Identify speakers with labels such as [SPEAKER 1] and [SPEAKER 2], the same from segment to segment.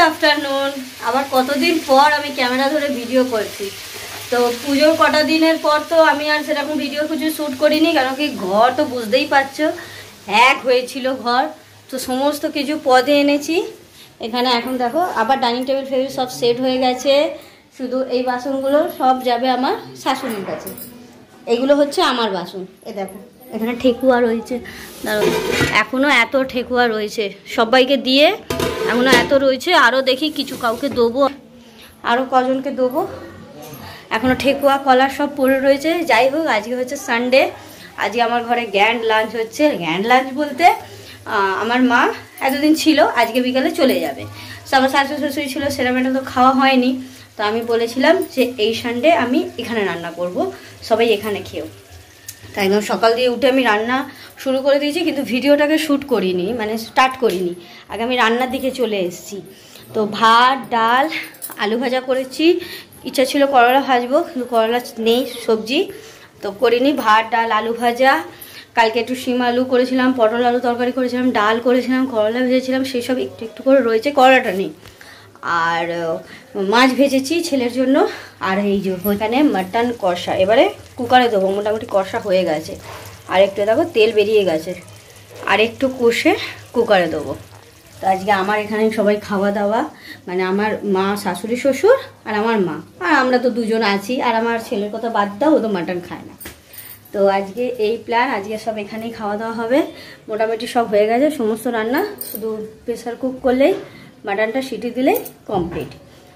[SPEAKER 1] Afternoon. আবার কতদিন পর আমি ক্যামেরা ধরে ভিডিও করছি। তো পুজোর কটা দিনের পর তো আমি আর সেরকম ভিডিও কিছু শ্যুট করিনি, কারণ কি ঘর তো বুঝতেই পারছো এক হয়েছিল ঘর। তো সমস্ত কিছু পদে এনেছি এখানে। এখন দেখো আবার ডাইনিং টেবিল ফেবিল সব সেট হয়ে গেছে, শুধু এই বাসনগুলো সব যাবে আমার শাশুড়ির কাছে। এইগুলো হচ্ছে আমার বাসন। এ দেখো এখানে ঠেকুয়া রয়েছে, দাঁড়ো এখনও এত ঠেকুয়া রয়েছে, সবাইকে দিয়ে এখনও এত রয়েছে। আরও দেখি কিছু কাউকে দেবো, আরও কজনকে দেবো। এখনও ঠেকুয়া কলা সব পড়ে রয়েছে। যাই হোক, আজকে হচ্ছে সানডে, আজকে আমার ঘরে গ্র্যান্ড লাঞ্চ হচ্ছে। গ্র্যান্ড লাঞ্চ বলতে আমার মা এতদিন ছিল, আজকে বিকালে চলে যাবে। তো আমার শাশুড়ি শ্বশুরি ছিল, সেরকম একটা তো খাওয়া হয়নি। তো আমি বলেছিলাম যে এই সানডে আমি এখানে রান্না করব, সবাই এখানে খেয়েও। তাই একদম সকাল দিয়ে উঠে আমি রান্না শুরু করে দিয়েছি, কিন্তু ভিডিওটাকে শ্যুট করিনি, মানে স্টার্ট করিনি। আগে আমি রান্নার দিকে চলে এসেছি। তো ভাত ডাল আলু ভাজা করেছি, ইচ্ছা ছিল করলা ভাজবো কিন্তু করলা নেই সবজি, তো করিনি। ভাত ডাল আলু ভাজা, কালকে একটু শিম আলু করেছিলাম, পটল আলু তরকারি করেছিলাম, ডাল করেছিলাম, করলা ভেজেছিলাম, সেই সব একটু একটু করে রয়েছে, করলাটা নেই। আর মাছ ভেজেছি ছেলের জন্য। আর এই যে ওইখানে মাটন কষা, এবারে কুকারে দেবো, মোটামুটি কষা হয়ে গেছে। আর একটু দেখো তেল বেরিয়ে গেছে, আর একটু কষে কুকারে দেবো। তো আজকে আমার এখানে সবাই খাওয়া দাওয়া, মানে আমার মা শাশুড়ি শ্বশুর আর আমার মা, আর আমরা তো দুজন আছি। আর আমার ছেলের কথা বাদ দাও, ও তো মাটন খায় না। তো আজকে এই প্ল্যান, আজকে সব এখানেই খাওয়া দাওয়া হবে। মোটামুটি সব হয়ে গেছে সমস্ত রান্না, শুধু প্রেসার কুক করলেই মাটনটা সিটি দিলেই কমপ্লিট।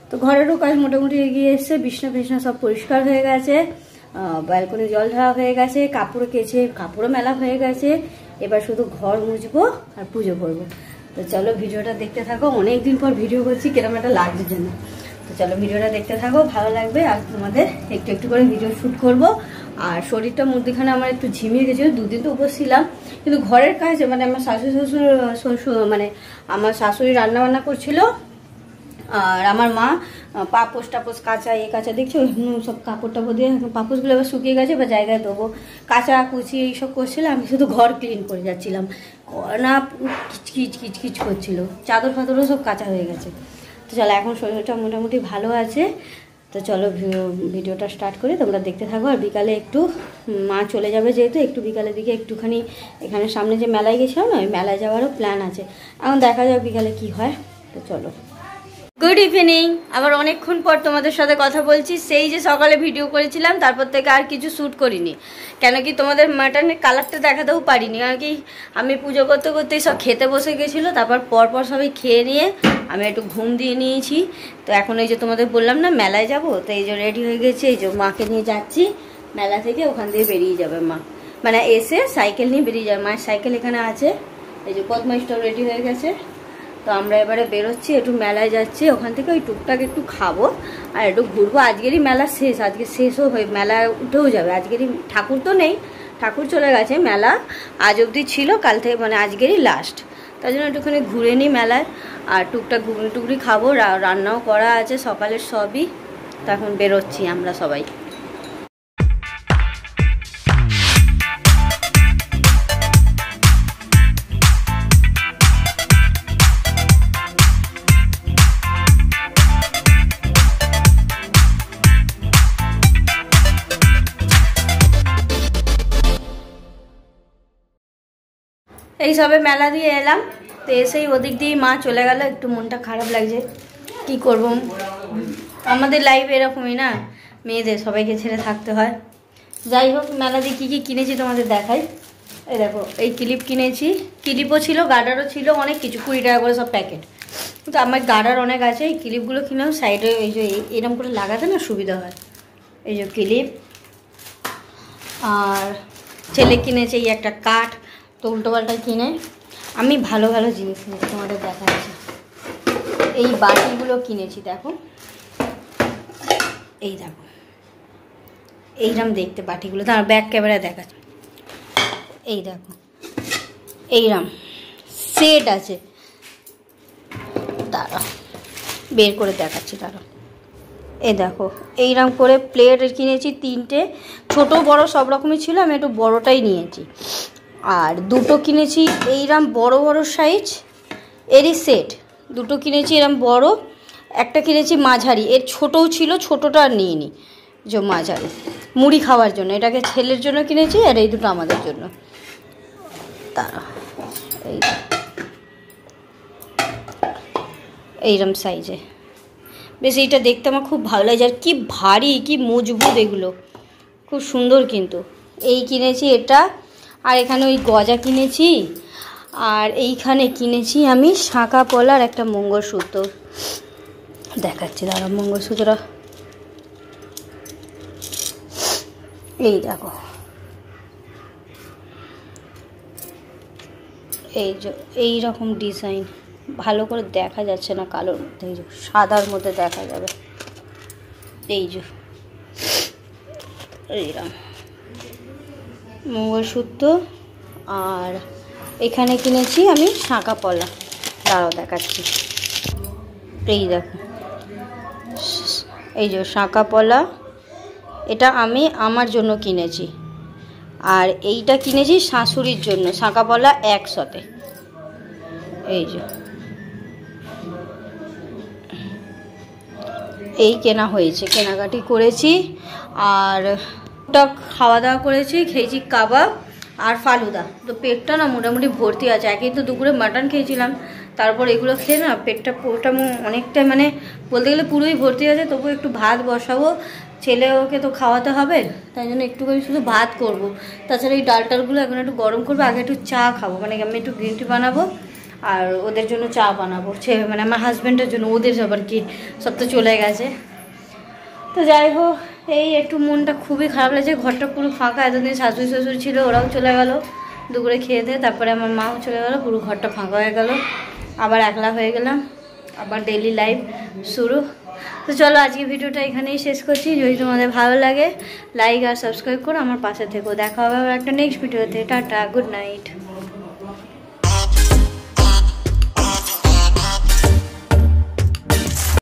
[SPEAKER 1] তো ঘরেরও কাজ মোটামুটি এগিয়ে এসছে, বিছনা ফিছনা সব পরিষ্কার হয়ে গেছে, ব্যালকনি জল ঢালা হয়ে গেছে, কাপড় কেচে কাপড়ও মেলা হয়ে গেছে। এবার শুধু ঘর মুছবো আর পুজো করবো। তো চলো ভিডিওটা দেখতে থাকো, অনেকদিন পর ভিডিও করছি, কিরকম একটা লাগছে জন্য। তো চলো ভিডিওটা দেখতে থাকো, ভালো লাগবে। আর তোমাদের একটু একটু করে ভিডিও শ্যুট করবো। আর শরীরটা মধ্যখানে আমার একটু ঝিমিয়ে গেছিলো, দুদিন তো উপোস ছিলাম, কিন্তু ঘরের কাজ মানে আমার শ্বশুর মানে আমার শাশুড়ি রান্না বান্না করছিল, আর আমার মা পাপোশ টাপোস কাঁচা কাঁচা দেখছি, সব কাপড় টাপড় দিয়ে পাপোশগুলো এবার শুকিয়ে গেছে, এবার জায়গায় দেবো। কাঁচা কুচি এইসব করছিলাম, আমি শুধু ঘর ক্লিন করে যাচ্ছিলাম, না কিচকিচ কিচকিচ করছিল, চাদর ফাদরও সব কাঁচা হয়ে গেছে। তো চলো এখন শরীরটা মোটামুটি ভালো আছে। তো চলো ভিডিওটা স্টার্ট করি, তোমরা দেখতে থাকো। আর বিকালে একটু মা চলে যাবে যেহেতু, একটু বিকালের দিকে একটুখানি এখানে সামনে যে মেলায় গেছিলাম না, ওই মেলায় যাওয়ারও প্ল্যান আছে। এখন দেখা যাক বিকালে কি হয়। তো চলো, গুড ইভিনিং। আবার অনেকক্ষণ পর তোমাদের সাথে কথা বলছি। সেই যে সকালে ভিডিও করেছিলাম, তারপর থেকে আর কিছু শ্যুট করিনি, কেন কি তোমাদের মাটনের কালারটা দেখাতেও পারিনি, কারণ কি আমি পুজো করতে করতেই সব খেতে বসে গেছিলো। তারপর পরপর সবাই খেয়ে নিয়ে আমি একটু ঘুম দিয়ে নিয়েছি। তো এখন এই যে তোমাদের বললাম না মেলায় যাব, তো এই যে রেডি হয়ে গেছে, এই যে মাকে নিয়ে যাচ্ছি মেলা থেকে। ওখান দিয়ে বেরিয়ে যাবে মা, মানে এসে সাইকেল নিয়ে বেরিয়ে যাবে, মায়ের সাইকেল এখানে আছে। এই যে পদ্মাইশটাও রেডি হয়ে গেছে। তো আমরা এবারে বেরোচ্ছি, একটু মেলায় যাচ্ছি, ওখান থেকে ওই টুকটাক একটু খাবো আর একটু ঘুরবো। আজকেরই মেলা শেষ, আজকে শেষও হয়ে মেলায় উঠেও যাবে। আজকেরই ঠাকুর তো নেই, ঠাকুর চলে গেছে, মেলা আজ অবধি ছিল, কাল থেকে মানে আজকেরই লাস্ট। তাই জন্য একটুখানি ঘুরে নিই মেলায়, আর টুকটাক ঘুগনি টুকরি খাবো, রান্নাও করা আছে সকালের সবই। তখন বেরোচ্ছি আমরা সবাই। এই সবে মেলা দিয়ে এলাম, তো এসেই ওদিক দিয়ে মা চলে গেল, একটু মনটা খারাপ লাগছে। কি করব, আমাদের লাইফ এরকমই না, মেয়েদের সবাইকে ছেড়ে থাকতে হয়। যাই হোক, মেলা দিয়ে কী কী কিনেছি তোমাদের দেখাই। এই দেখো, এই ক্লিপ কিনেছি, ক্লিপও ছিল, গার্ডারও ছিল, অনেক কিছু, 20 টাকা করে সব প্যাকেট। কিন্তু আমার গার্ডার অনেক আছে, এই ক্লিপগুলো কিনেও সাইডে এই যে এরকম করে লাগাতে না সুবিধা হয়। এই যে ক্লিপ, আর ছেলে কিনেছে এই একটা কাঠ। তো উল্টোপাল্টা কিনে আমি ভালো ভালো জিনিস কিনেছি, তোমাদের দেখাচ্ছি। এই বাটিগুলো কিনেছি, দেখো এই দেখো এইরকম দেখতে বাটিগুলো, তার ব্যাক ক্যামেরায় দেখাচ্ছি। এই দেখো এইরকম সেট আছে, তারা বের করে দেখাচ্ছি, তারা এই দেখো এইরকম করে প্লেট কিনেছি 3টে, ছোট বড় সব রকমই ছিল, আমি একটু বড়টাই নিয়েছি। আর দুটো কিনেছি এইরকম বড় বড় সাইজ এরই সেট, দুটো কিনেছি এরকম বড়, একটা কিনেছি মাঝারি, এর ছোটও ছিল, ছোটোটা আর নিইনি, যে মাঝারি মুড়ি খাওয়ার জন্য। এটাকে ছেলের জন্য কিনেছি আর এই দুটো আমাদের জন্য। তারা এইরকম সাইজে, বেশ এইটা দেখতে আমার খুব ভালো লাগছে। আর কি ভারী, কি মজবুত, এগুলো খুব সুন্দর। কিন্তু এই কিনেছি এটা, আর এখানে ওই গজা কিনেছি, আর এইখানে কিনেছি আমি শাঁকা পলার একটা মঙ্গলসূত্র। দেখাচ্ছি দাঁড়া মঙ্গলসূত্রটা, এই দেখো, এই যে এই রকম ডিজাইন, ভালো করে দেখা যাচ্ছে না কালোর মধ্যে, এই যে সাদার মধ্যে দেখা যাবে, এই যে এইরকম মঙ্গলসূত্র। আর এখানে কিনেছি আমি শাঁকা পলা, দাঁড়াও দেখাচ্ছি, এই দেখো, এই যে শাঁকা পলা, এটা আমি আমার জন্য কিনেছি। আর এইটা কিনেছি শাশুড়ির জন্য, শাঁকা পলা একসাথে, এই যে এই কেনা হয়েছে, কেনাকাটি করেছি। আর ওটা খাওয়া দাওয়া করেছি, খেয়েছি কাবাব আর ফালুদা। তো পেটটা না মোটামুটি ভর্তি আছে, একই তো দুপুরে মাটন খেয়েছিলাম, তারপর এগুলো খেয়ে না পেটটা পুরোটা অনেকটাই, মানে বলতে গেলে পুরোই ভর্তি আছে। তবু একটু ভাত বসাবো, ছেলেওকে তো খাওয়াতে হবে, তাই জন্য একটু করে শুধু ভাত করব। তাছাড়া এই ডাল টালগুলো এখন একটু গরম করবো, আগে একটু চা খাবো, মানে আমি একটু গ্রিন টি বানাবো আর ওদের জন্য চা বানাবো, মানে আমার হাজব্যান্ডের জন্য, ওদের আবার কি সব তো চলে গেছে। তো যাই হোক, এই একটু মনটা খুবই খারাপ লাগছে, ঘরটা পুরো ফাঁকা। এতদিন শাশুড়ি শ্বশুর ছিল, ওরাও চলে গেল দুপুরে খেয়ে দিয়ে, তারপরে আমার মাও চলে গেল, পুরো ঘরটা ফাঁকা হয়ে গেল, আবার একলা হয়ে গেলাম, আবার ডেইলি লাইফ শুরু। তো চলো আজকে ভিডিওটা এখানেই শেষ করছি। যদি তোমাদের ভালো লাগে লাইক আর সাবস্ক্রাইব করো, আমার পাশে থেকো। দেখা হবে আবার একটা নেক্সট ভিডিওতে। Tata, good night.